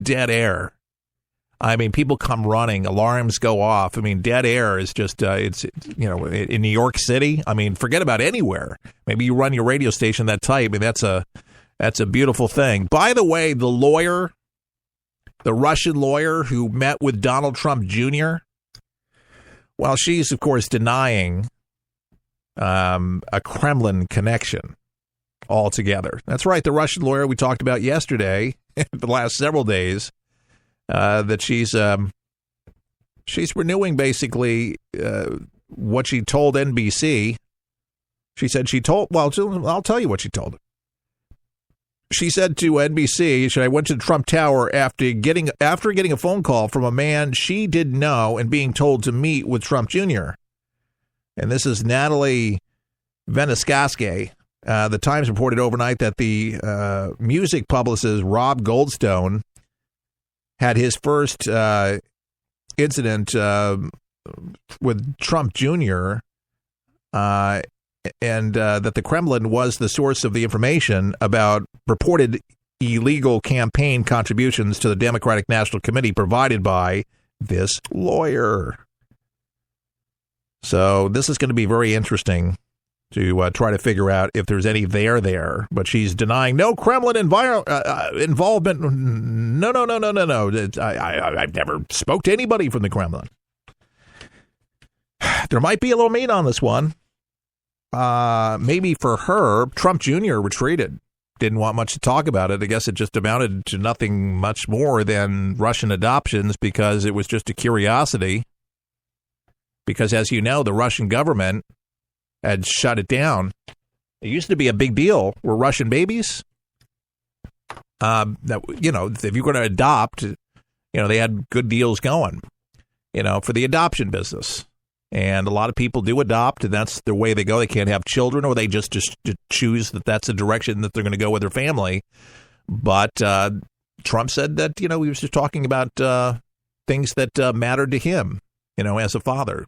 dead air. I mean, people come running, alarms go off. I mean, dead air is just, it's in New York City. I mean, forget about anywhere. Maybe you run your radio station that tight. I mean, that's a beautiful thing. By the way, the Russian lawyer who met with Donald Trump Jr., well, she's, of course, denying a Kremlin connection altogether. That's right, the Russian lawyer we talked about yesterday, the last several days, that she's renewing basically what she told NBC. She said I'll tell you what she told her. She said to NBC, I went to the Trump Tower after getting a phone call from a man she didn't know and being told to meet with Trump Jr. And this is Natalie Veniskaske. The Times reported overnight that the music publicist Rob Goldstone had his first incident with Trump Jr., and that the Kremlin was the source of the information about reported illegal campaign contributions to the Democratic National Committee provided by this lawyer. So this is going to be very interesting to try to figure out if there's any there. But she's denying no Kremlin involvement. No. I've never spoke to anybody from the Kremlin. There might be a little meat on this one. Maybe for her, Trump Jr. retreated. Didn't want much to talk about it. I guess it just amounted to nothing much more than Russian adoptions because it was just a curiosity. Because, as you know, the Russian government had shut it down. It used to be a big deal. Were Russian babies? That, if you're going to adopt, they had good deals going, for the adoption business. And a lot of people do adopt, and that's the way they go. They can't have children, or they just choose that that's the direction that they're going to go with their family. But Trump said that, he was just talking about things that mattered to him, as a father.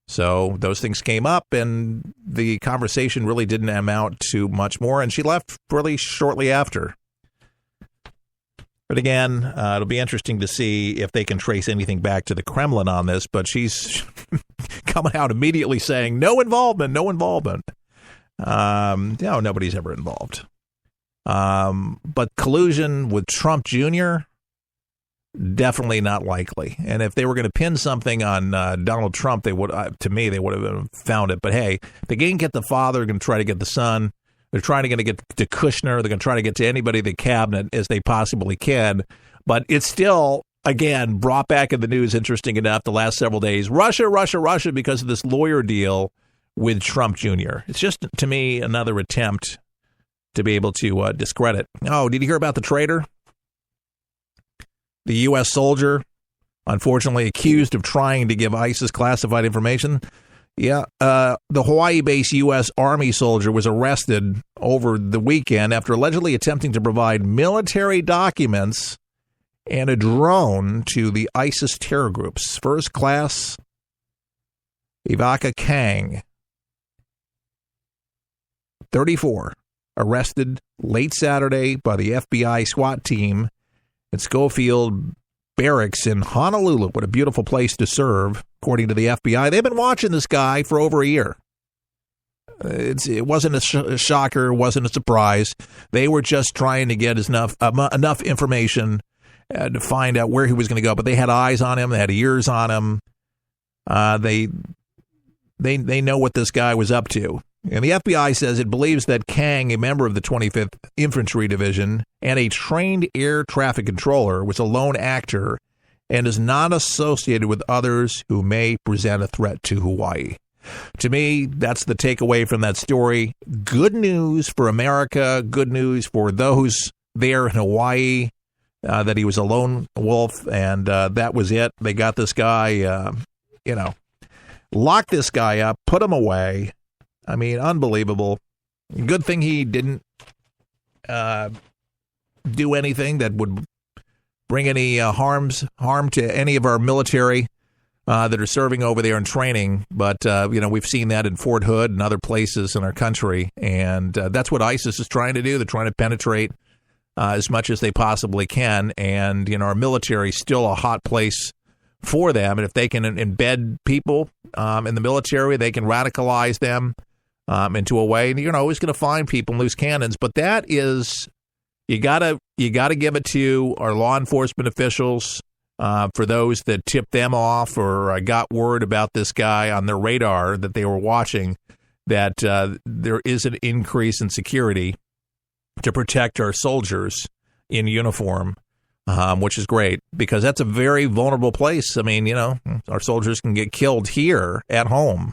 So those things came up, and the conversation really didn't amount to much more, and she left really shortly after. But again, it'll be interesting to see if they can trace anything back to the Kremlin on this, but she's coming out immediately saying, no involvement. Nobody's ever involved. But collusion with Trump Jr., definitely not likely. And if they were going to pin something on Donald Trump, they would have found it. But hey, they can't get the father, they're going to try to get the son. They're trying to get to Kushner. They're going to try to get to anybody in the cabinet as they possibly can. But it's still, again, brought back in the news, interesting enough, the last several days. Russia, because of this lawyer deal with Trump Jr. It's just, to me, another attempt to be able to discredit. Oh, did you hear about the traitor? The U.S. soldier, unfortunately accused of trying to give ISIS classified information. Yeah, the Hawaii-based U.S. Army soldier was arrested over the weekend after allegedly attempting to provide military documents and a drone to the ISIS terror groups. First Class Ivaka Kang, 34, arrested late Saturday by the FBI SWAT team at Schofield Barracks in Honolulu. What a beautiful place to serve, according to the FBI. They've been watching this guy for over a year. It wasn't a shocker, it wasn't a surprise. They were just trying to get enough information to find out where he was going to go. But they had eyes on him, they had ears on him. They know what this guy was up to. And the FBI says it believes that Kang, a member of the 25th Infantry Division and a trained air traffic controller, was a lone actor and is not associated with others who may present a threat to Hawaii. To me, that's the takeaway from that story. Good news for America, good news for those there in Hawaii, that he was a lone wolf, and that was it. They got this guy, locked this guy up, put him away. I mean, unbelievable. Good thing he didn't do anything that would bring any harm to any of our military that are serving over there in training. But, we've seen that in Fort Hood and other places in our country. And that's what ISIS is trying to do. They're trying to penetrate as much as they possibly can. And, our military is still a hot place for them. And if they can embed people in the military, they can radicalize them into a way. And you're always going to find people in loose cannons. But that is, you gotta give it to our law enforcement officials. For those that tipped them off or got word about this guy on their radar that they were watching, that there is an increase in security to protect our soldiers in uniform, which is great because that's a very vulnerable place. I mean, our soldiers can get killed here at home,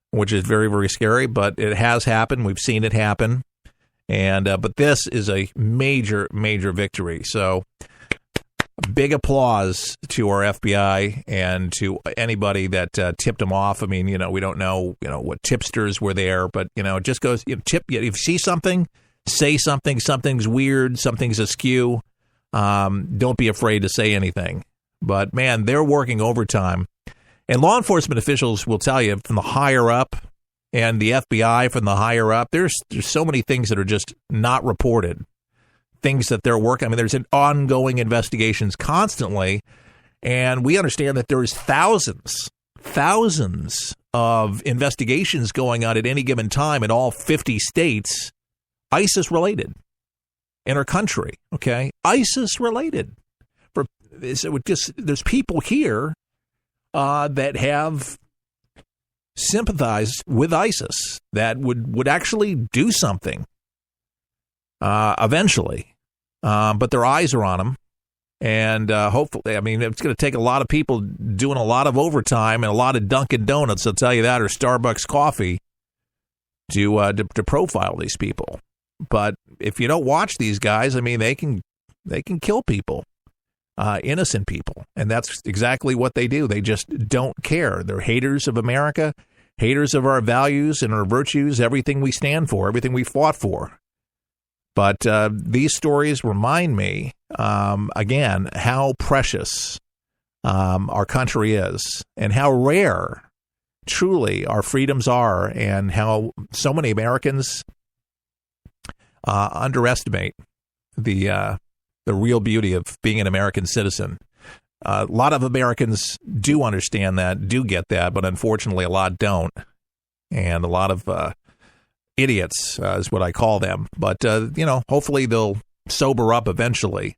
which is very, very scary, but it has happened. We've seen it happen. And but this is a major, major victory. So big applause to our FBI and to anybody that tipped them off. I mean, we don't know, what tipsters were there, but, it just goes, if you see something, say something, something's weird, something's askew. Don't be afraid to say anything. But, man, they're working overtime. And law enforcement officials will tell you from the higher up and the FBI from the higher up, there's so many things that are just not reported. Things that they're working. I mean, there's ongoing investigations constantly, and we understand that there's thousands of investigations going on at any given time in all 50 states, ISIS-related, in our country, okay? ISIS-related. There's people here that have sympathized with ISIS that would actually do something eventually. But their eyes are on them, and hopefully, I mean, it's going to take a lot of people doing a lot of overtime and a lot of Dunkin' Donuts, I'll tell you that, or Starbucks coffee to profile these people. But if you don't watch these guys, I mean, they can kill people, innocent people, and that's exactly what they do. They just don't care. They're haters of America, haters of our values and our virtues, everything we stand for, everything we fought for. But these stories remind me, again, how precious our country is and how rare, truly, our freedoms are and how so many Americans underestimate the real beauty of being an American citizen. A lot of Americans do understand that, do get that, but unfortunately a lot don't. And a lot of idiots is what I call them. But, hopefully they'll sober up eventually.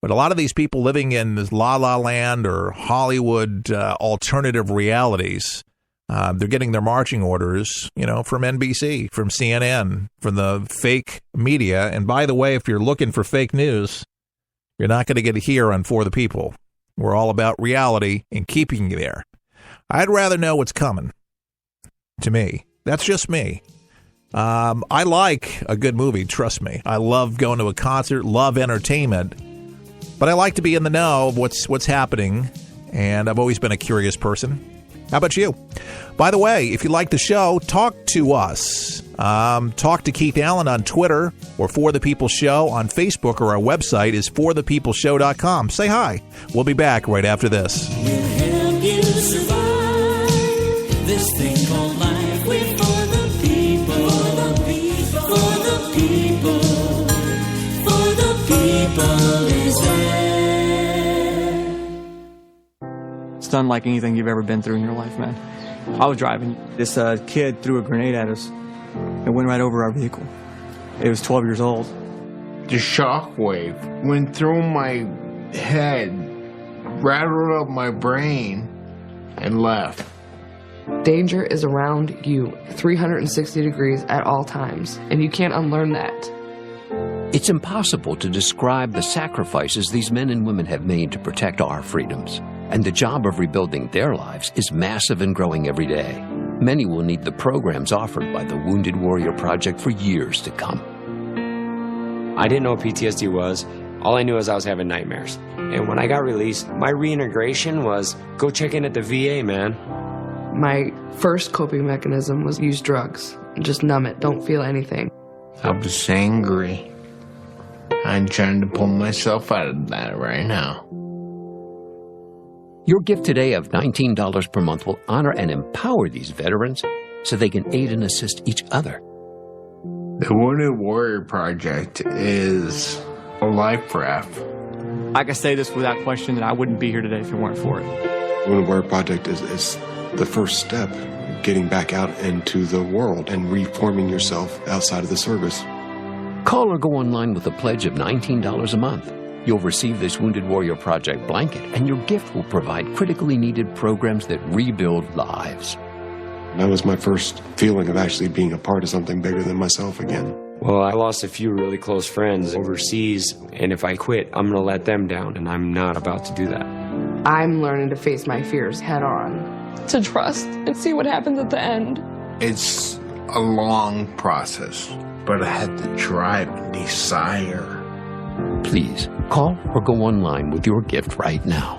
But a lot of these people living in this la-la land or Hollywood alternative realities, they're getting their marching orders, from NBC, from CNN, from the fake media. And by the way, if you're looking for fake news, you're not going to get it here on For the People. We're all about reality and keeping you there. I'd rather know what's coming to me. That's just me. I like a good movie, trust me. I love going to a concert, love entertainment, but I like to be in the know of what's happening, and I've always been a curious person. How about you? By the way, if you like the show, talk to us. Talk to Keith Allen on Twitter or For the People Show on Facebook, or our website is forthepeopleshow.com. Say hi. We'll be back right after this. We'll help you survive this thing called life. We're for the people. For the people. For the people is there. It's unlike anything you've ever been through in your life, man. I was driving. This kid threw a grenade at us and went right over our vehicle. It was 12 years old. The shockwave went through my head, rattled up my brain, and left. Danger is around you 360 degrees at all times, and you can't unlearn that. It's impossible to describe the sacrifices these men and women have made to protect our freedoms. And the job of rebuilding their lives is massive and growing every day. Many will need the programs offered by the Wounded Warrior Project for years to come. I didn't know what PTSD was. All I knew is I was having nightmares. And when I got released, my reintegration was go check in at the VA, man. My first coping mechanism was use drugs. Just numb it. Don't feel anything. I was angry. I'm trying to pull myself out of that right now. Your gift today of $19 per month will honor and empower these veterans so they can aid and assist each other. The Wounded Warrior Project is a life raft. I can say this without question that I wouldn't be here today if it weren't for it. Women Wear Project is the first step, getting back out into the world and reforming yourself outside of the service. Call or go online with a pledge of $19 a month. You'll receive this Wounded Warrior Project blanket, and your gift will provide critically needed programs that rebuild lives. That was my first feeling of actually being a part of something bigger than myself again. Well, I lost a few really close friends overseas, and if I quit, I'm going to let them down, and I'm not about to do that. I'm learning to face my fears head on. To trust and see what happens at the end. It's a long process, but I had the drive and desire. Please, call or go online with your gift right now.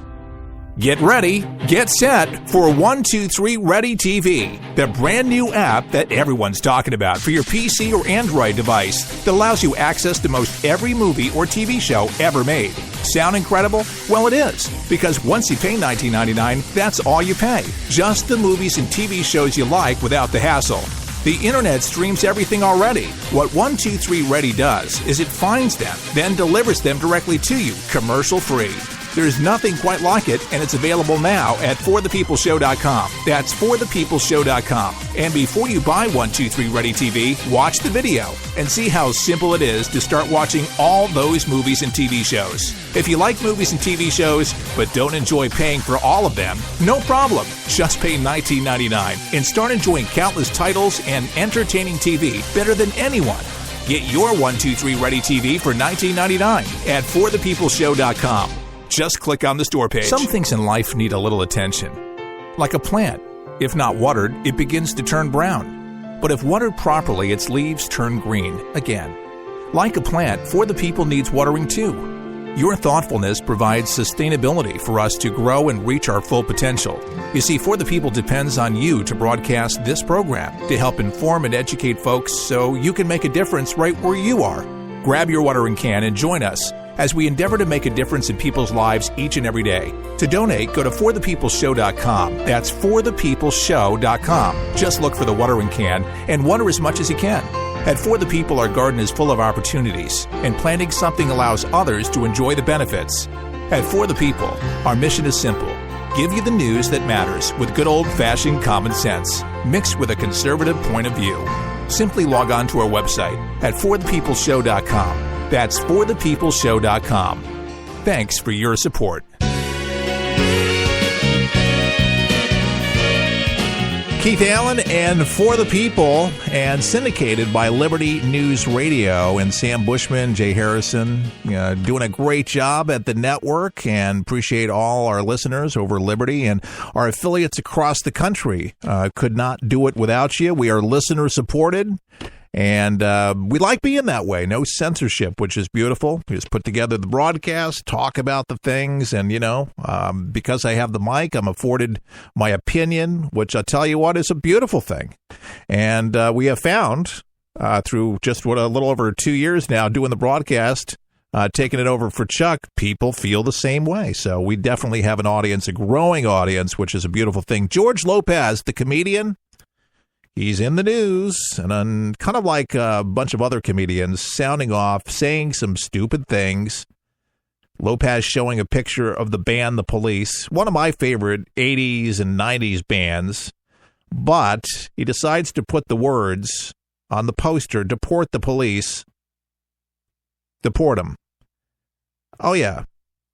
Get ready, get set for 123 Ready TV, the brand new app that everyone's talking about for your PC or Android device that allows you access to most every movie or TV show ever made. Sound incredible? Well, it is, because once you pay $19.99, that's all you pay. Just the movies and TV shows you like without the hassle. The internet streams everything already. What 123 Ready does is it finds them, then delivers them directly to you, commercial-free. There's nothing quite like it, and it's available now at forthepeopleshow.com. That's forthepeopleshow.com. And before you buy 123 Ready TV, watch the video and see how simple it is to start watching all those movies and TV shows. If you like movies and TV shows, but don't enjoy paying for all of them, no problem. Just pay $19.99 and start enjoying countless titles and entertaining TV better than anyone. Get your 123 Ready TV for $19.99 at forthepeopleshow.com. Just click on the store page. Some things in life need a little attention. Like a plant. If not watered, it begins to turn brown. But if watered properly, its leaves turn green again. Like a plant, For the People needs watering too. Your thoughtfulness provides sustainability for us to grow and reach our full potential. You see, For the People depends on you to broadcast this program to help inform and educate folks so you can make a difference right where you are. Grab your watering can and join us as we endeavor to make a difference in people's lives each and every day. To donate, go to forthepeopleshow.com. That's forthepeopleshow.com. Just look for the watering can and water as much as you can. At For the People, our garden is full of opportunities, and planting something allows others to enjoy the benefits. At For the People, our mission is simple. Give you the news that matters with good old-fashioned common sense, mixed with a conservative point of view. Simply log on to our website at forthepeopleshow.com. That's forthepeopleshow.com. Thanks for your support. Keith Allen and For the People, and syndicated by Liberty News Radio, and Sam Bushman, Jay Harrison, doing a great job at the network, and appreciate all our listeners over Liberty and our affiliates across the country. Could not do it without you. We are listener supported. And we like being that way. No censorship, which is beautiful. We just put together the broadcast, talk about the things, and, because I have the mic, I'm afforded my opinion, which I'll tell you what is a beautiful thing. And we have found through just a little over 2 years now doing the broadcast, taking it over for Chuck, people feel the same way. So we definitely have an audience, a growing audience, which is a beautiful thing. George Lopez, the comedian, he's in the news, and kind of like a bunch of other comedians, sounding off, saying some stupid things. Lopez showing a picture of the band The Police, one of my favorite 80s and 90s bands, but he decides to put the words on the poster, "Deport the police." Deport them. Oh, yeah.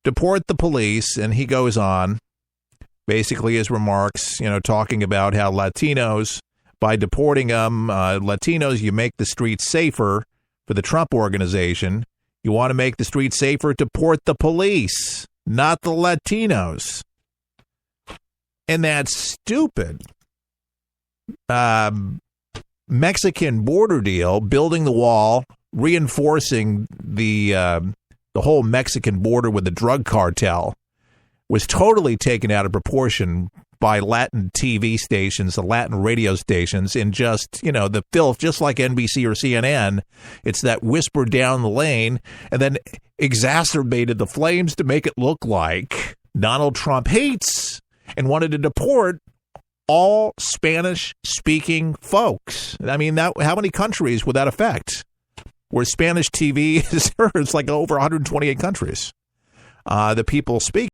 Deport the police, and he goes on, basically his remarks, talking about how Latinos, by deporting them, Latinos, you make the streets safer for the Trump organization. You want to make the streets safer, deport the police, not the Latinos. And that stupid Mexican border deal, building the wall, reinforcing the whole Mexican border with the drug cartel, was totally taken out of proportion by Latin TV stations, the Latin radio stations, in just, the filth, just like NBC or CNN. It's that whisper down the lane, and then exacerbated the flames to make it look like Donald Trump hates and wanted to deport all Spanish-speaking folks. I mean, how many countries would that affect? where Spanish TV is heard. It's like over 128 countries. The people speak